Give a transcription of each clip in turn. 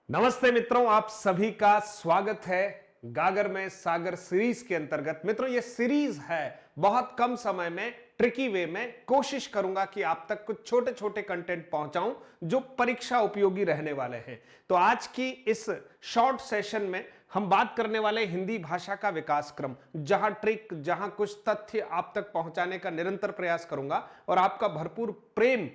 नमस्ते मित्रों, आप सभी का स्वागत है गागर में सागर सीरीज के अंतर्गत। मित्रों, ये सीरीज है बहुत कम समय में ट्रिकी वे में कोशिश करूंगा कि आप तक कुछ छोटे छोटे कंटेंट पहुंचाऊं जो परीक्षा उपयोगी रहने वाले हैं। तो आज की इस शॉर्ट सेशन में हम बात करने वाले हिंदी भाषा का विकास क्रम, जहां ट्रिक, जहां कुछ तथ्य आप तक पहुंचाने का निरंतर प्रयास करूंगा और आपका भरपूर प्रेम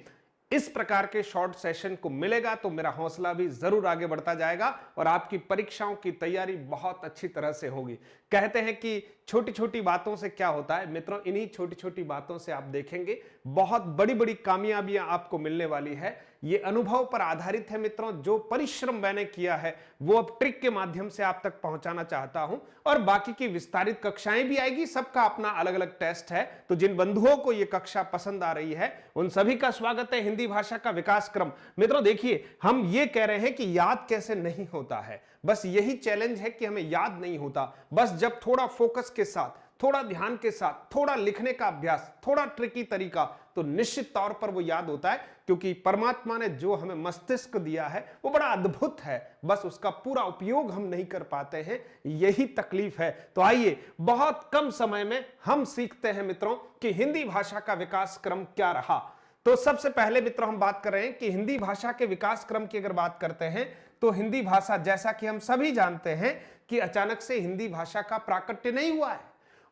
इस प्रकार के शॉर्ट सेशन को मिलेगा तो मेरा हौसला भी जरूर आगे बढ़ता जाएगा और आपकी परीक्षाओं की तैयारी बहुत अच्छी तरह से होगी। कहते हैं कि छोटी छोटी बातों से क्या होता है मित्रों, इन्हीं छोटी छोटी बातों से आप देखेंगे बहुत बड़ी बड़ी कामयाबियां आपको मिलने वाली है। ये अनुभव पर आधारित है मित्रों। जो परिश्रम मैंने किया है वो अब ट्रिक के माध्यम से आप तक पहुंचाना चाहता हूं और बाकी की विस्तारित कक्षाएं भी आएगी। सबका अपना अलग अलग टेस्ट है, तो जिन बंधुओं को ये कक्षा पसंद आ रही है उन सभी का स्वागत है। हिंदी भाषा का विकास क्रम मित्रों, देखिए हम ये कह रहे हैं कि याद कैसे नहीं होता है, बस यही चैलेंज है कि हमें याद नहीं होता। बस जब थोड़ा फोकस के साथ, थोड़ा ध्यान के साथ, थोड़ा लिखने का अभ्यास, थोड़ा ट्रिकी तरीका, तो निश्चित तौर पर वो याद होता है, क्योंकि परमात्मा ने जो हमें मस्तिष्क दिया है वो बड़ा अद्भुत है। बस उसका पूरा उपयोग हम नहीं कर पाते हैं, यही तकलीफ है। तो आइए बहुत कम समय में हम सीखते हैं मित्रों कि हिंदी भाषा का विकास क्रम क्या रहा। तो सबसे पहले मित्रों हम बात कर रहे हैं कि हिंदी भाषा के विकास क्रम की अगर बात करते हैं तो हिंदी भाषा, जैसा कि हम सभी जानते हैं कि अचानक से हिंदी भाषा का प्राकट्य नहीं हुआ है,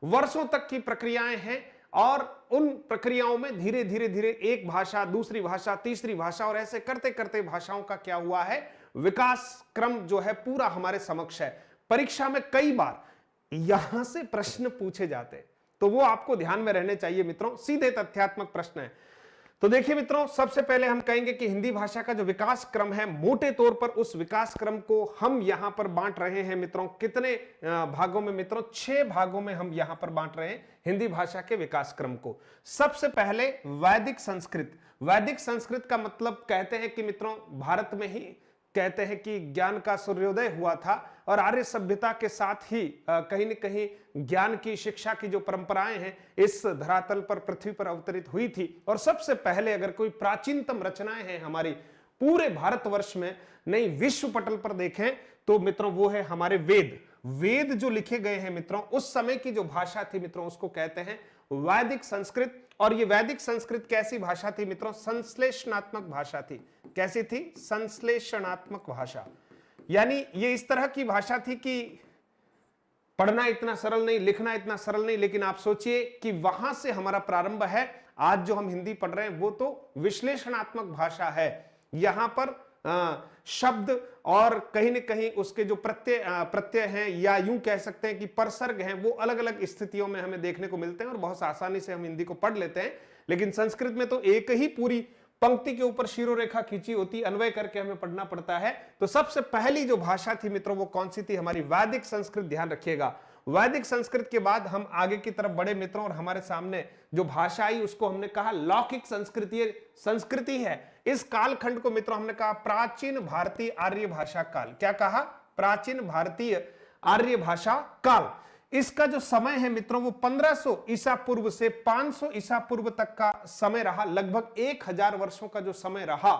वर्षों तक की प्रक्रियाएं हैं और उन प्रक्रियाओं में धीरे धीरे धीरे एक भाषा, दूसरी भाषा, तीसरी भाषा और ऐसे करते करते भाषाओं का क्या हुआ है, विकास क्रम जो है पूरा हमारे समक्ष है। परीक्षा में कई बार यहां से प्रश्न पूछे जाते, तो वो आपको ध्यान में रहने चाहिए मित्रों। सीधे तथ्यात्मक प्रश्न है। तो देखिए मित्रों, सबसे पहले हम कहेंगे कि हिंदी भाषा का जो विकास क्रम है, मोटे तौर पर उस विकास क्रम को हम यहां पर बांट रहे हैं मित्रों। कितने भागों में मित्रों? 6 भागों में हम यहां पर बांट रहे हैं हिंदी भाषा के विकास क्रम को। सबसे पहले वैदिक संस्कृत। वैदिक संस्कृत का मतलब कहते हैं कि मित्रों भारत में ही कहते हैं कि ज्ञान का सूर्योदय हुआ था और आर्य सभ्यता के साथ ही कहीं न कहीं ज्ञान की, शिक्षा की जो परंपराएं हैं इस धरातल पर, पृथ्वी पर अवतरित हुई थी। और सबसे पहले अगर कोई प्राचीनतम रचनाएं हैं हमारी पूरे भारतवर्ष में, नहीं विश्व पटल पर देखें तो मित्रों वो है हमारे वेद। वेद जो लिखे गए हैं मित्रों, उस समय की जो भाषा थी मित्रों उसको कहते हैं वैदिक संस्कृत। और ये वैदिक संस्कृत कैसी भाषा थी मित्रों? संश्लेषणात्मक भाषा थी। कैसी थी? संश्लेषणात्मक भाषा। यानी ये इस तरह की भाषा थी कि पढ़ना इतना सरल नहीं, लिखना इतना सरल नहीं, लेकिन आप सोचिए कि वहां से हमारा प्रारंभ है। आज जो हम हिंदी पढ़ रहे हैं वो तो विश्लेषणात्मक भाषा है। यहां पर शब्द और कहीं न कहीं उसके जो प्रत्यय हैं, या यूं कह सकते हैं कि परसर्ग हैं, वो अलग अलग स्थितियों में हमें देखने को मिलते हैं और बहुत आसानी से हम हिंदी को पढ़ लेते हैं। लेकिन संस्कृत में तो एक ही पूरी पंक्ति के ऊपर शिरोरेखा खींची होती, अन्वय करके हमें पढ़ना पड़ता है। तो सबसे पहली जो भाषा थी मित्रों वो कौन सी थी? हमारी वैदिक संस्कृत। ध्यान रखिएगा, वैदिक संस्कृत के बाद हम आगे की तरफ बढ़े मित्रों और हमारे सामने जो भाषा आई उसको हमने कहा लौकिक संस्कृति है। इस कालखंड को मित्रों हमने कहा प्राचीन भारतीय आर्य भाषा काल। क्या कहा? प्राचीन भारतीय आर्य भाषा काल। इसका जो समय है मित्रों वो 1500 ईसा पूर्व से 500 ईसा पूर्व तक का समय रहा। लगभग 1000 वर्षों का जो समय रहा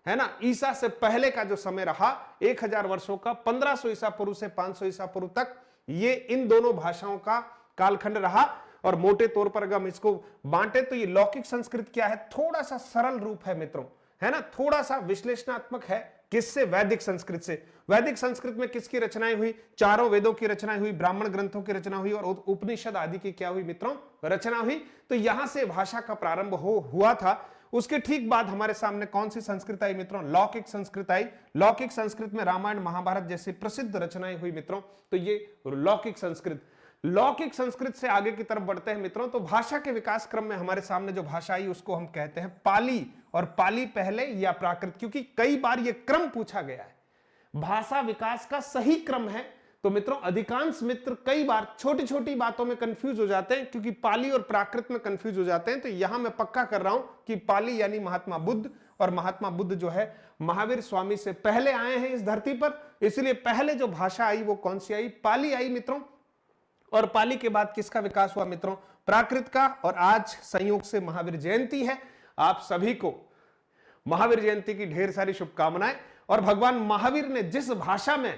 है ना, ईसा से पहले का जो समय रहा 1000 वर्षों का, 1500 ईसा पूर्व से 500 ईसा पूर्व तक, ये इन दोनों भाषाओं का कालखंड रहा। और मोटे तौर पर अगर हम इसको बांटे तो ये लौकिक संस्कृत क्या है? थोड़ा सा सरल रूप है मित्रों, है ना, थोड़ा सा विश्लेषणात्मक है। किससे? वैदिक संस्कृत से। वैदिक संस्कृत में किसकी रचनाएं हुई? चारों वेदों की रचनाएं हुई, ब्राह्मण ग्रंथों की रचना हुई और उपनिषद आदि की क्या हुई मित्रों? रचना हुई। तो यहां से भाषा का प्रारंभ हुआ था। उसके ठीक बाद हमारे सामने कौन सी संस्कृत आई मित्रों? लौकिक संस्कृत आई। लौकिक संस्कृत में रामायण, महाभारत जैसी प्रसिद्ध रचनाएं हुई मित्रों। तो ये लौकिक संस्कृत। लौकिक संस्कृत से आगे की तरफ बढ़ते हैं मित्रों, तो भाषा के विकास क्रम में हमारे सामने जो भाषा आई उसको हम कहते हैं पाली। और पाली पहले या प्राकृत? क्योंकि कई बार यह क्रम पूछा गया है, भाषा विकास का सही क्रम है। तो मित्रों अधिकांश मित्र कई बार छोटी छोटी बातों में कंफ्यूज हो जाते हैं, क्योंकि पाली और प्राकृत में कंफ्यूज हो जाते हैं। तो यहां मैं पक्का कर रहा हूं कि पाली यानी महात्मा बुद्ध, और महात्मा बुद्ध जो है महावीर स्वामी से पहले आए हैं इस धरती पर, इसलिए पहले जो भाषा आई वो कौन सी आई? पाली आई मित्रों। और पाली के बाद किसका विकास हुआ मित्रों? प्राकृत का। और आज संयोग से महावीर जयंती है। आप सभी को महावीर जयंती की ढेर सारी शुभकामनाएं। और भगवान महावीर ने जिस भाषा में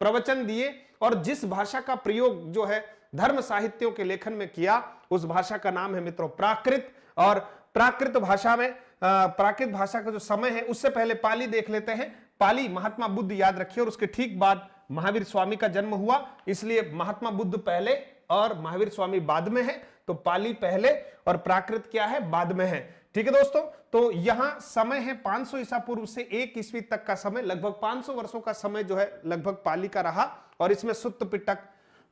प्रवचन दिए और जिस भाषा का प्रयोग जो है धर्म साहित्यों के लेखन में किया, उस भाषा का नाम है मित्रों प्राकृत। और प्राकृत भाषा में प्राकृत भाषा का जो समय है, उससे पहले पाली देख लेते हैं। पाली महात्मा बुद्ध याद रखिए, और उसके ठीक बाद महावीर स्वामी का जन्म हुआ, इसलिए महात्मा बुद्ध पहले और महावीर स्वामी बाद में है। तो पाली पहले और प्राकृत क्या है, बाद में है। ठीक है दोस्तों, तो यहां समय है 500 ईसा पूर्व से 1 ईस्वी तक का समय, लगभग 500 वर्षों का समय जो है लगभग पाली का रहा। और इसमें सुत्त पिटक,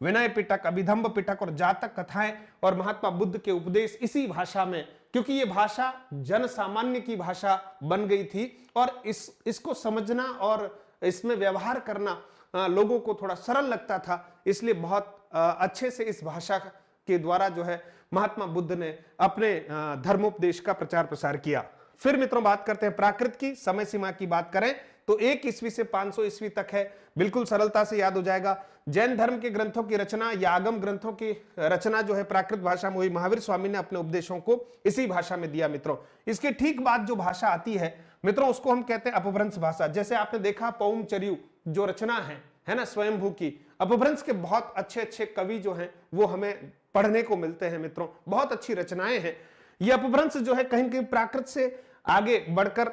विनय पिटक, अभिधम्ब पिटक और जातक कथाएं और महात्मा बुद्ध के उपदेश इसी भाषा में, क्योंकि ये भाषा जन सामान्य की भाषा बन गई थी और इसको समझना और इसमें व्यवहार करना लोगों को थोड़ा सरल लगता था, इसलिए बहुत अच्छे से इस भाषा के द्वारा जो है महात्मा बुद्ध ने अपने धर्मोपदेश का प्रचार प्रसार किया। फिर मित्रों बात करते हैं प्राकृत की। समय सीमा की बात करें तो 1 ईस्वी से 500 ईस्वी तक है, बिल्कुल सरलता से याद हो जाएगा। जैन धर्म के ग्रंथों की रचना या आगम ग्रंथों की रचना जो है प्राकृत भाषा में हुई। महावीर स्वामी ने अपने उपदेशों को इसी भाषा में दिया मित्रों। इसके ठीक बाद जो भाषा आती है मित्रों, उसको हम कहते हैं अपभ्रंश भाषा। जैसे आपने देखा पौमचर्यु जो रचना है ना, स्वयंभू की। अपभ्रंश के बहुत अच्छे अच्छे कवि जो हैं वो हमें पढ़ने को मिलते हैं मित्रों, बहुत अच्छी रचनाएं हैं। ये अपभ्रंश जो है कहीं न कहीं प्राकृत से आगे बढ़कर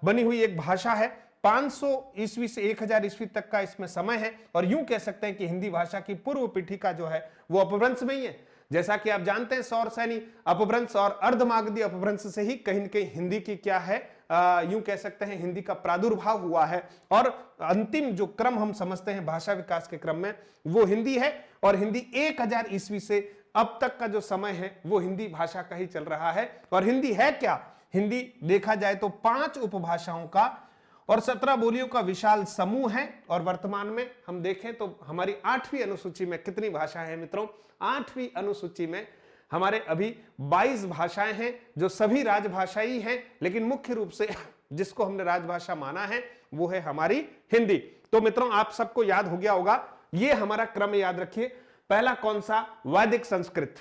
बनी हुई एक भाषा है। 500 ईस्वी से 1000 ईस्वी तक का इसमें समय है, और यूं कह सकते हैं कि हिंदी भाषा की पूर्व पीठिका जो है वो अपभ्रंश में ही है। जैसा कि आप जानते हैं सौरसैनी अपभ्रंश और अर्धमागधी अपभ्रंश से ही कहीं न कहीं हिंदी की क्या है, यूं कह सकते हैं हिंदी का प्रादुर्भाव हुआ है। और अंतिम जो क्रम हम समझते हैं भाषा विकास के क्रम में वो हिंदी है, और हिंदी 1000 ईस्वी से अब तक का जो समय है वो हिंदी भाषा का ही चल रहा है। और हिंदी है क्या, हिंदी देखा जाए तो 5 उपभाषाओं का और 17 बोलियों का विशाल समूह है। और वर्तमान में हम देखें तो हमारी 8वीं अनुसूची में कितनी भाषाएं हैं मित्रों, 8वीं अनुसूची में हमारे अभी 22 भाषाएं हैं, जो सभी राजभाषा ही हैं, लेकिन मुख्य रूप से जिसको हमने राजभाषा माना है वो है हमारी हिंदी। तो मित्रों आप सबको याद हो गया होगा, ये हमारा क्रम याद रखिए। पहला कौन सा, वैदिक संस्कृत,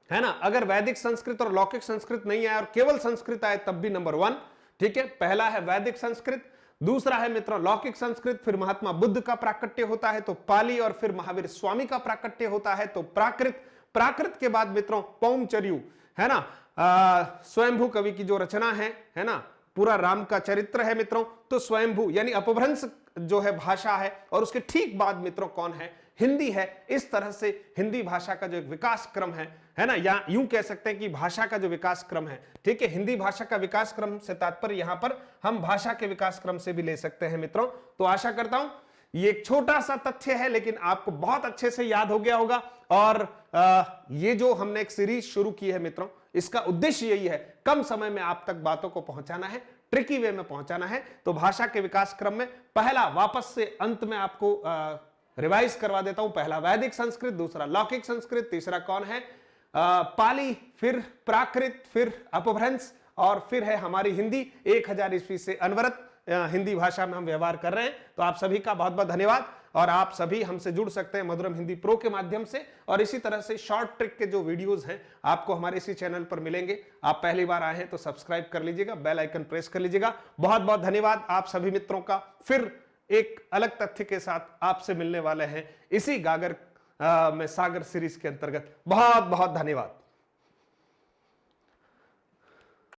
है ना। अगर वैदिक संस्कृत और लौकिक संस्कृत नहीं आए और केवल संस्कृत आए तब भी नंबर 1। ठीक है, पहला है वैदिक संस्कृत, दूसरा है मित्रों लौकिक संस्कृत, फिर महात्मा बुद्ध का प्राकट्य होता है तो पाली, और फिर महावीर स्वामी का प्राकट्य होता है तो प्राकृत। प्राकृत के बाद मित्रों पौमचर्यु, है ना, स्वयंभू कवि की जो रचना है ना, पूरा राम का चरित्र है मित्रों, तो स्वयंभू यानी अपभ्रंश जो है भाषा है। और उसके ठीक बाद मित्रों कौन है, हिंदी है। इस तरह से हिंदी भाषा का जो एक विकास क्रम है ना, या यूं कह सकते हैं कि भाषा का जो विकास क्रम है, ठीक है, हिंदी भाषा का विकास क्रम से तात्पर्य यहां पर हम भाषा के विकास क्रम से भी ले सकते हैं मित्रों। तो आशा करता हूं ये एक छोटा सा तथ्य है, लेकिन आपको बहुत अच्छे से याद हो गया होगा। और ये जो हमने एक सीरीज शुरू की है मित्रों, इसका उद्देश्य यही है, कम समय में आप तक बातों को पहुंचाना है, ट्रिकी वे में पहुंचाना है। तो भाषा के विकास क्रम में पहला, वापस से अंत में आपको रिवाइज करवा देता हूं, पहला वैदिक संस्कृत, दूसरा लौकिक संस्कृत, तीसरा कौन है, पाली, फिर प्राकृत, फिर अपभ्रंश, और फिर है हमारी हिंदी। 1000 ईस्वी से अनवरत हिंदी भाषा में हम व्यवहार कर रहे हैं। तो आप सभी का बहुत बहुत धन्यवाद, और आप सभी हमसे जुड़ सकते हैं मधुरम हिंदी प्रो के माध्यम से, और इसी तरह से शॉर्ट ट्रिक के जो वीडियोस हैं आपको हमारे इसी चैनल पर मिलेंगे। आप पहली बार आए हैं तो सब्सक्राइब कर लीजिएगा, बेल आइकन प्रेस कर लीजिएगा। बहुत बहुत धन्यवाद आप सभी मित्रों का। फिर एक अलग तथ्य के साथ आपसे मिलने वाले हैं इसी गागर में सागर सीरीज के अंतर्गत। बहुत बहुत धन्यवाद।